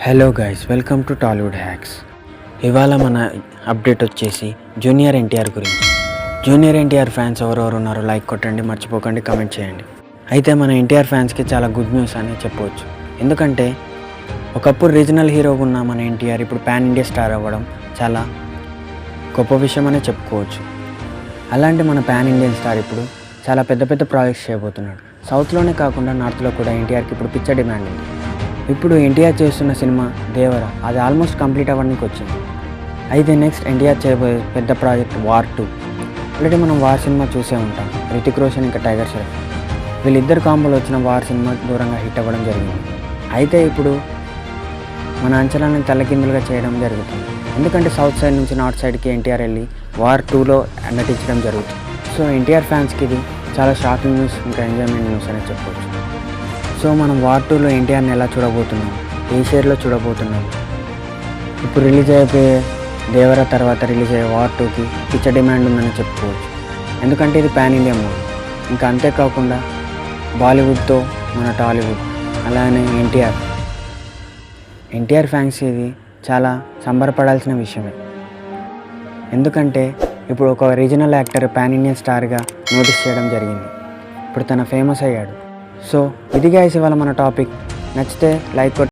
Hello guys, welcome to Tollywood hacks. ఇవాళ మన update వచ్చేసి జూనియర్ ఎన్టీఆర్ గురించి. జూనియర్ ఎన్టీఆర్ ఫ్యాన్స్ ఎవరెవరు ఉన్నారో లైక్ కొట్టండి, మర్చిపోకండి, కమెంట్ చేయండి. అయితే మన ఎన్టీఆర్ ఫ్యాన్స్కి చాలా గుడ్ న్యూస్ అని చెప్పవచ్చు. ఎందుకంటే ఒకప్పుడు రీజనల్ హీరోగా ఉన్న మన ఎన్టీఆర్ ఇప్పుడు పాన్ ఇండియా స్టార్ అవ్వడం చాలా గొప్ప విషయం అనే చెప్పుకోవచ్చు. అలాంటి మన పాన్ ఇండియన్ స్టార్ ఇప్పుడు చాలా పెద్ద పెద్ద ప్రాజెక్ట్స్ చేయబోతున్నాడు. సౌత్లోనే కాకుండా నార్త్లో కూడా ఎన్టీఆర్కి ఇప్పుడు పిచ్చ డిమాండ్ ఉంది. ఇప్పుడు ఎన్టీఆర్ చేస్తున్న సినిమా దేవర అది ఆల్మోస్ట్ కంప్లీట్ అవ్వడానికి వచ్చింది. అయితే నెక్స్ట్ ఎన్టీఆర్ చేయబోయే పెద్ద ప్రాజెక్ట్ వార్ 2. ఆల్రెడీ మనం వార్ సినిమా చూసే ఉంటాం. రితిక్ రోషన్ ఇంకా టైగర్ ష్రాఫ్ వీళ్ళిద్దరు కాంబోలో వచ్చిన వార్ సినిమా దూరంగా హిట్ అవ్వడం జరిగింది. అయితే ఇప్పుడు మన అంచనాలను తలకిందులుగా చేయడం జరుగుతుంది. ఎందుకంటే సౌత్ సైడ్ నుంచి నార్త్ సైడ్కి ఎన్టీఆర్ వెళ్ళి వార్ 2లో నటించడం జరుగుతుంది. సో ఎన్టీఆర్ ఫ్యాన్స్కి ఇది చాలా షాకింగ్ న్యూస్, ఇంకా ఎంజాయ్మెంట్ న్యూస్ అనేది చెప్పవచ్చు. సో మనం వార్ 2లో ఎన్టీఆర్ని ఎలా చూడబోతున్నాం, ఏ షేర్లో చూడబోతున్నాం, ఇప్పుడు రిలీజ్ అయిపోయే దేవర తర్వాత రిలీజ్ అయ్యే వార్ 2కి పిచ్చ డిమాండ్ ఉందని చెప్పుకోవచ్చు. ఎందుకంటే ఇది పాన్ ఇండియా మూవీ. ఇంకా అంతేకాకుండా బాలీవుడ్తో మన టాలీవుడ్ అలానే ఎన్టీఆర్ ఫ్యాన్స్ ఇది చాలా సంబరపడాల్సిన విషయమే. ఎందుకంటే ఇప్పుడు ఒక రీజనల్ యాక్టర్ పాన్ ఇండియన్ స్టార్గా నోటీస్ చేయడం జరిగింది. ఇప్పుడు తన ఫేమస్ అయ్యాడు. సో ఇది గైస్ ఇవాళ మన టాపిక్. నచ్చితే లైక్